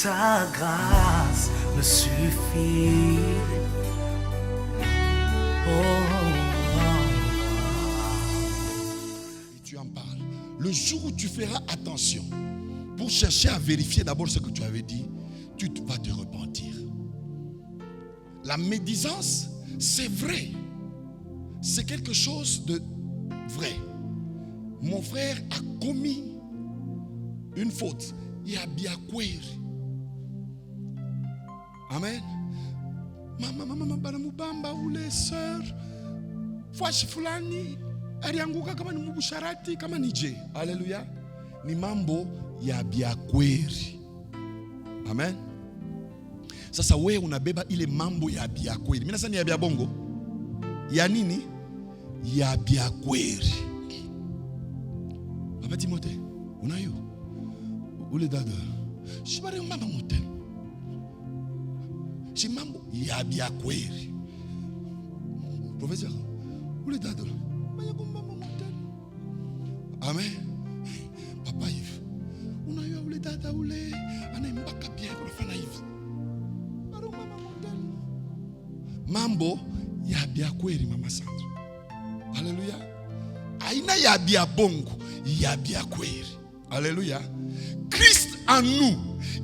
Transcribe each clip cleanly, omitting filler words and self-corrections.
ta grâce me suffit. Et tu en parles. Le jour où tu feras attention pour chercher à vérifier d'abord ce que tu avais dit, tu vas te repentir. La médisance, c'est vrai. C'est quelque chose de vrai. Mon frère a commis une faute. Il a bien kweri. Amen. Mama banamubamba ule sir. Fwashi fulani alianguka kama ni mubusharati kama ni je. Haleluya. Ni mambo ya bia kweri. Amen. Sasa wewe unabeba ile mambo ya bia kweri. Mimi nasema ni ya bia bongo. Ya nini? Ya bia kweri. Papa Timothée, unayo? Ule dada. Shibare mama moten. Shimambo ya bia kweri. Professeur, ule dada. Maya mama moten. Amen. Papa Yves, unayo ule dada ule anaimbaka bien kunafanya hivi. Aro mama moten. Mambo ya bia kweri mama Sandra. Alléluia. Aina ya bia bongo, ya bia kweri. Alléluia. Christ en nous,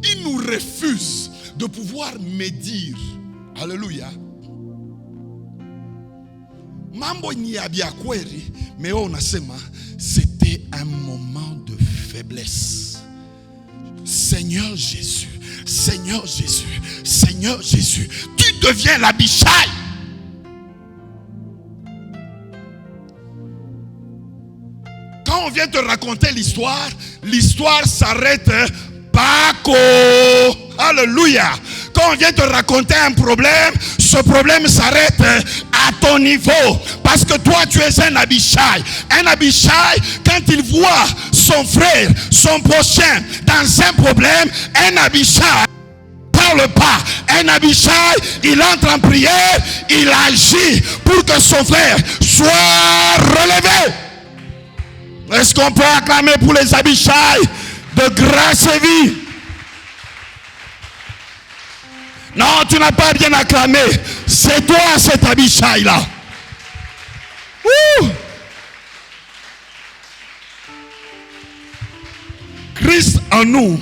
il nous refuse de pouvoir médire. Alléluia. Mambo ni ya bia kweri, mais on asema c'était un moment de faiblesse. Seigneur Jésus, Seigneur Jésus, Seigneur Jésus, tu deviens l'Abishai. Quand on vient te raconter l'histoire, l'histoire s'arrête Paco. Alléluia. Quand on vient te raconter un problème, ce problème s'arrête à ton niveau. Parce que toi, tu es un Abishai. Un Abishai, quand il voit son frère, son prochain dans un problème, un Abishai parle pas. Un Abishai, il entre en prière, il agit pour que son frère soit relevé. Est-ce qu'on peut acclamer pour les Abishai de grâce et vie? Non, tu n'as pas bien acclamé. C'est toi cet Abishai-là. Christ en nous,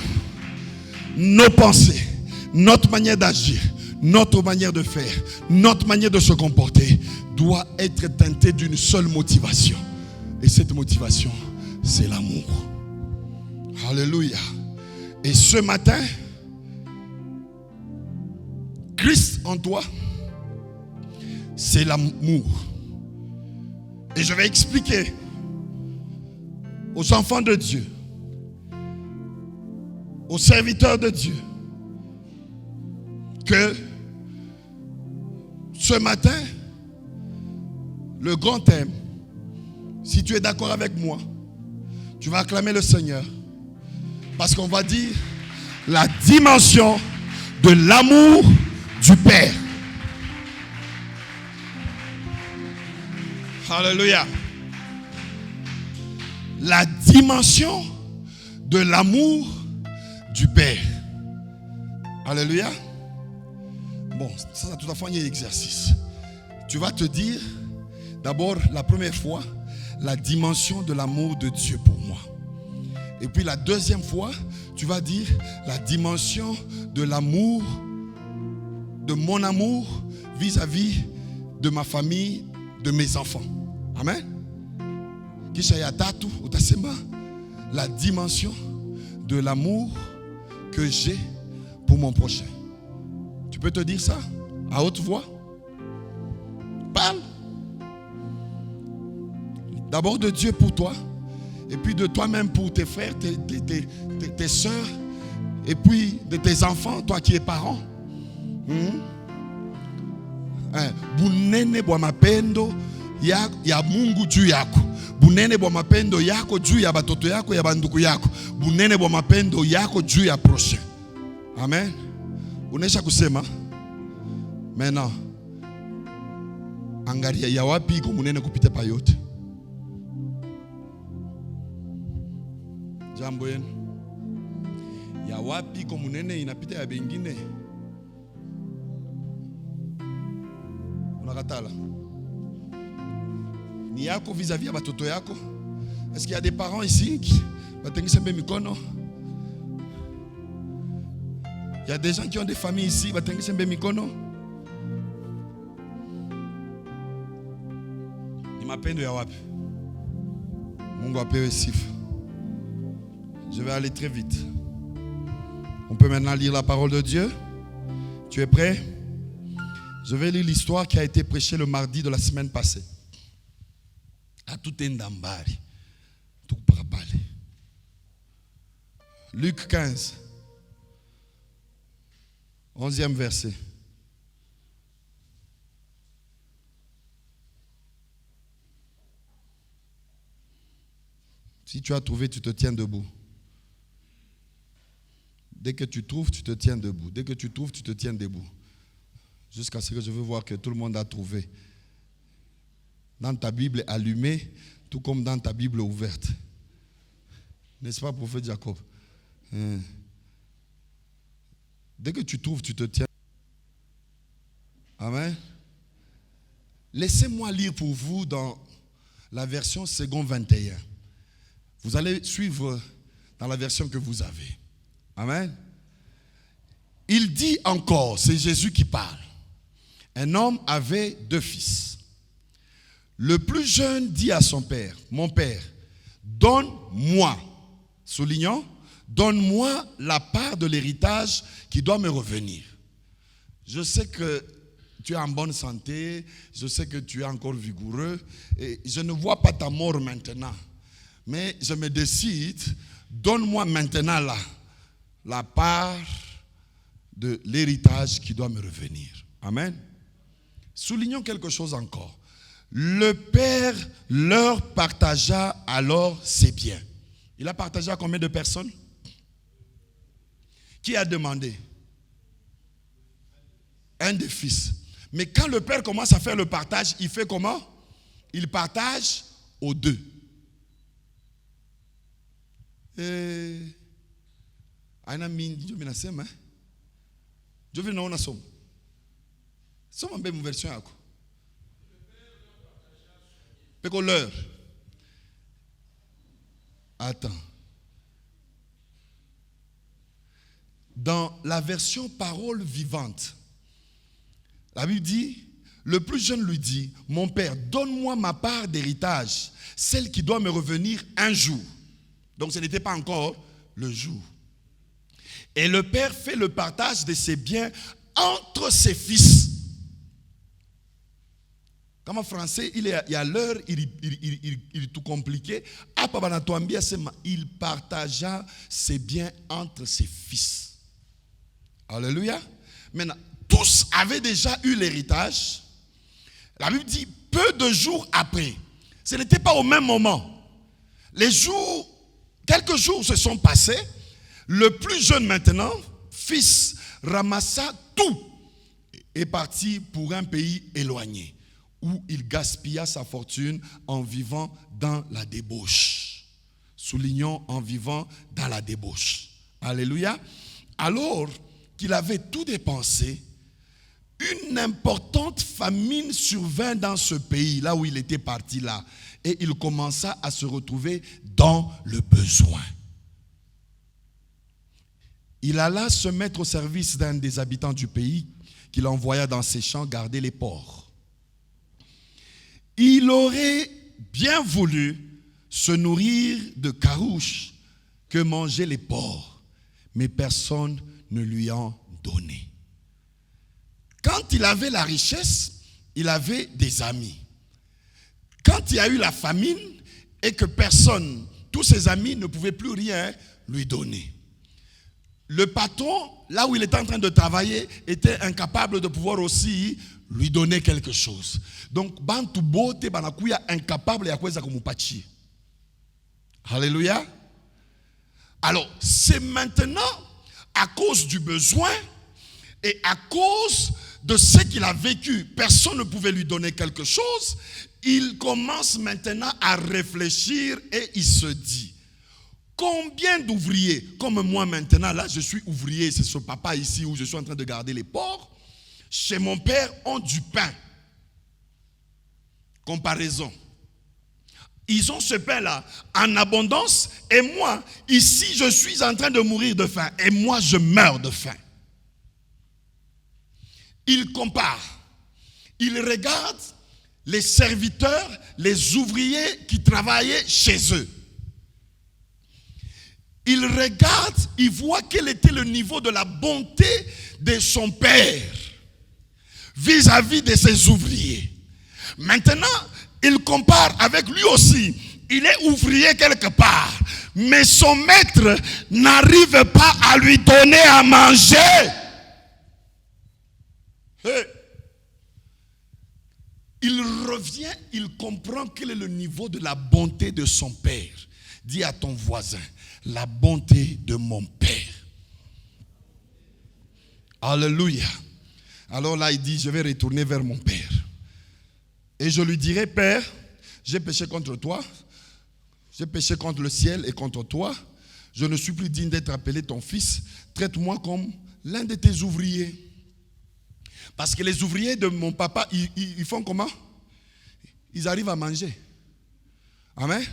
nos pensées, notre manière d'agir, notre manière de faire, notre manière de se comporter doit être teintée d'une seule motivation. Et cette motivation, c'est l'amour. Alléluia. Et ce matin, Christ en toi, c'est l'amour. Et je vais expliquer aux enfants de Dieu, aux serviteurs de Dieu, que ce matin, le grand thème, si tu es d'accord avec moi, tu vas acclamer le Seigneur. Parce qu'on va dire la dimension de l'amour du Père. Alléluia. La dimension de l'amour du Père. Alléluia. Bon, ça tout à fait un exercice. Tu vas te dire, d'abord, la première fois, la dimension de l'amour de Dieu pour moi. Et puis la deuxième fois, tu vas dire la dimension de l'amour, de mon amour vis-à-vis de ma famille, de mes enfants. Amen. Kisha ya tatu utasema la dimension de l'amour que j'ai pour mon prochain. Tu peux te dire ça à haute voix? Parle. D'abord de Dieu pour toi, et puis de toi-même pour tes frères, tes soeurs, et puis de tes enfants, toi qui es parent. Bunene bwa mapendo ya Mungu juu yako. Bunene bwa mapendo yako juu ya batoto yako, ya banduku yako. Bunene bwa mapendo yako juu ya prochain. Amen. Unesha kusema maintenant, angalia ya wapi iko munene kupita pa yote. Jambo yenu. Ya wapi komunene inapita ya bengine. Unakatala. Ni yako vis-à-vis ya batoto yako. Est-ce qu'il y a des parents ici qui batengise mbe mikono? Il y a des gens qui ont des familles ici, batengise mbe mikono. Ni mapendo ya wapi? Mungu apewe sifa. Je vais aller très vite. On peut maintenant lire la parole de Dieu. Tu es prêt? Je vais lire l'histoire qui a été prêchée le mardi de la semaine passée. À tout endambari. Tout parabale. Luc 15. 11e verset. Si tu as trouvé, tu te tiens debout. Dès que tu trouves, tu te tiens debout. Dès que tu trouves, tu te tiens debout. Jusqu'à ce que je veux voir que tout le monde a trouvé. Dans ta Bible allumée, tout comme dans ta Bible ouverte. N'est-ce pas, prophète Jacob? Dès que tu trouves, tu te tiens. Amen. Laissez-moi lire pour vous dans la version second 21. Vous allez suivre dans la version que vous avez. Amen. Il dit encore, c'est Jésus qui parle. Un homme avait 2 fils. Le plus jeune dit à son père, mon père, donne-moi, soulignons, donne-moi la part de l'héritage qui doit me revenir. Je sais que tu es en bonne santé, je sais que tu es encore vigoureux, et je ne vois pas ta mort maintenant. Mais je me décide, donne-moi maintenant la part de l'héritage qui doit me revenir. Amen. Soulignons quelque chose encore. Le père leur partagea alors ses biens. Il a partagé à combien de personnes? Qui a demandé? Un des fils. Mais quand le père commence à faire le partage, il fait comment? Il partage aux 2. Aina mingi ndio minasema ndio vile naona somo. Soma mbele version yako. Peko leur. Attends. Dans la version parole vivante, la Bible dit, le plus jeune lui dit, mon père, donne-moi ma part d'héritage, celle qui doit me revenir un jour. Donc ce n'était pas encore le jour. Et le père fait le partage de ses biens entre ses fils. Comme en français, il y a l'heure, il est tout compliqué. Il partagea ses biens entre ses fils. Alléluia. Maintenant, tous avaient déjà eu l'héritage. La Bible dit, peu de jours après, ce n'était pas au même moment. Quelques jours se sont passés. Le plus jeune maintenant, fils, ramassa tout et partit pour un pays éloigné où il gaspilla sa fortune en vivant dans la débauche. Soulignons en vivant dans la débauche. Alléluia. Alors qu'il avait tout dépensé, une importante famine survint dans ce pays, là où il était parti là. Et il commença à se retrouver dans le besoin. Il alla se mettre au service d'un des habitants du pays qu'il envoya dans ses champs garder les porcs. Il aurait bien voulu se nourrir de carouches que mangeaient les porcs, mais personne ne lui en donnait. Quand il avait la richesse, il avait des amis. Quand il y a eu la famine et que personne, tous ses amis ne pouvaient plus rien lui donner. Le patron, là où il était en train de travailler, était incapable de pouvoir aussi lui donner quelque chose. Donc, bantu bote banakuya incapable ya kuweza kumupatia. Alléluia. Alors, c'est maintenant à cause du besoin et à cause de ce qu'il a vécu, personne ne pouvait lui donner quelque chose. Il commence maintenant à réfléchir et il se dit, Combien d'ouvriers, comme moi maintenant, là je suis ouvrier, c'est ce papa ici où je suis en train de garder les porcs, chez mon père ont du pain. Comparaison. Ils ont ce pain-là en abondance et moi, ici, je suis en train de mourir de faim et moi, je meurs de faim. Ils comparent. Ils regardent les serviteurs, les ouvriers qui travaillaient chez eux. Ils regardent, ils voient quel était le niveau de la bonté de son père vis-à-vis de ses ouvriers. Maintenant, il compare avec lui aussi. Il est ouvrier quelque part. Mais son maître n'arrive pas à lui donner à manger. Hey. Il revient, il comprend quel est le niveau de la bonté de son père. Dis à ton voisin, la bonté de mon père. Alléluia. Alors là, il dit, je vais retourner vers mon père. Et je lui dirai, Père, j'ai péché contre toi, j'ai péché contre le ciel et contre toi. Je ne suis plus digne d'être appelé ton fils. Traite-moi comme l'un de tes ouvriers. Parce que les ouvriers de mon papa, ils font comment? Ils arrivent à manger. Amen.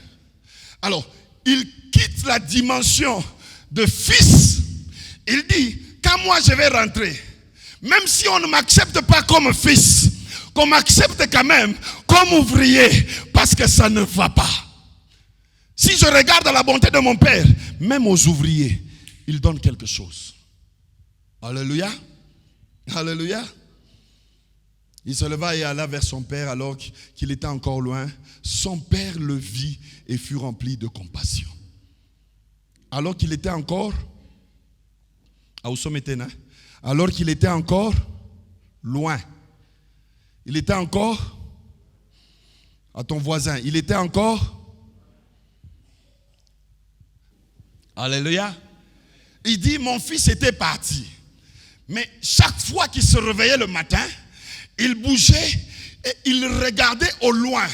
Alors, il quitte la dimension de fils. Il dit, quand moi je vais rentrer, même si on ne m'accepte pas comme fils, qu'on m'accepte quand même comme ouvrier, parce que ça ne va pas. Si je regarde la bonté de mon père, même aux ouvriers, il donne quelque chose. Alléluia. Alléluia. Il se leva et alla vers son père alors qu'il était encore loin. Son père le vit et fut rempli de compassion. Alors qu'il était encore, alors qu'il était encore loin. Il était encore à ton voisin. Il était encore. Alléluia. Il dit, mon fils était parti. Mais chaque fois qu'il se réveillait le matin, il bougeait et il regardait au loin,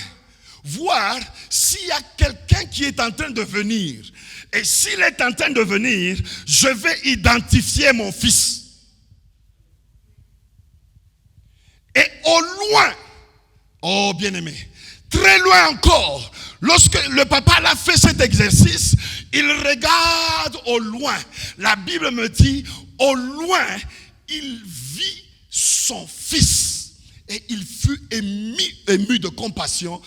voir s'il y a quelqu'un qui est en train de venir. Et s'il est en train de venir, je vais identifier mon fils. Et au loin, oh bien-aimé, très loin encore, lorsque le papa a fait cet exercice, il regarde au loin. La Bible me dit, au loin, il vit son fils. Et il fut ému de compassion.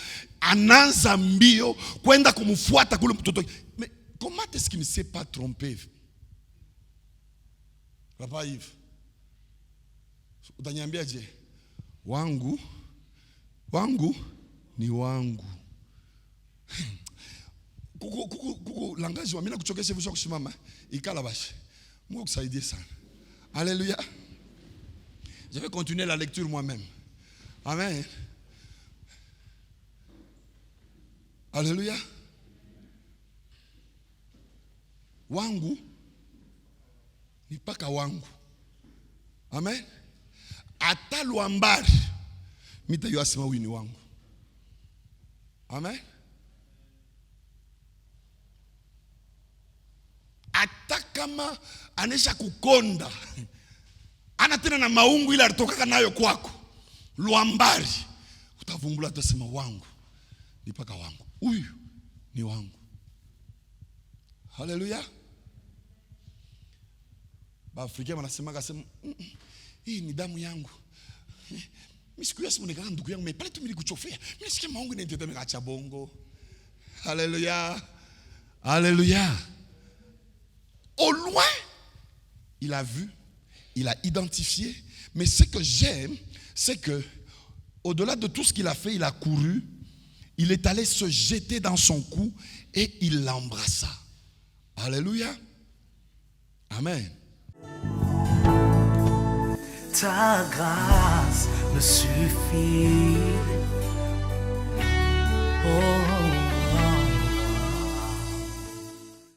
Mais comment est-ce qu'il ne s'est pas trompé? Papa Yves, utaniambiaje? Wangu ni wangu. Kuku langage wa mina kuchokesha vusha kushimama ikala bashi. Mungu kusaidie sana. Alléluia. Je vais continuer la lecture moi-même. Amen. Alléluia. Wangu ni paka wangu. Amen. Ata luambari mita yu asema huyu ni wangu. Amen. Ata kama anesha kukonda, ana tena na maungu ila alitokaka nayo kwako, luambari, utavumbula atasema wangu ni paka wangu, huyu ni wangu. Haleluya. Baafrika wanasema kasema hii ni damu yangu. Mimi siku ya simu nikana ndugu yangu pale tu nilikuchofea. Mimi sikia maungu ni ndio mekacha bongo. Haleluya. Alléluia. Au loin, il a vu, il a identifié. Mais ce que j'aime, c'est que au-delà de tout ce qu'il a fait, il a couru. Il est allé se jeter dans son cou et il l'embrassa. Alléluia. Amen. Ta grâce me suffit. Oh.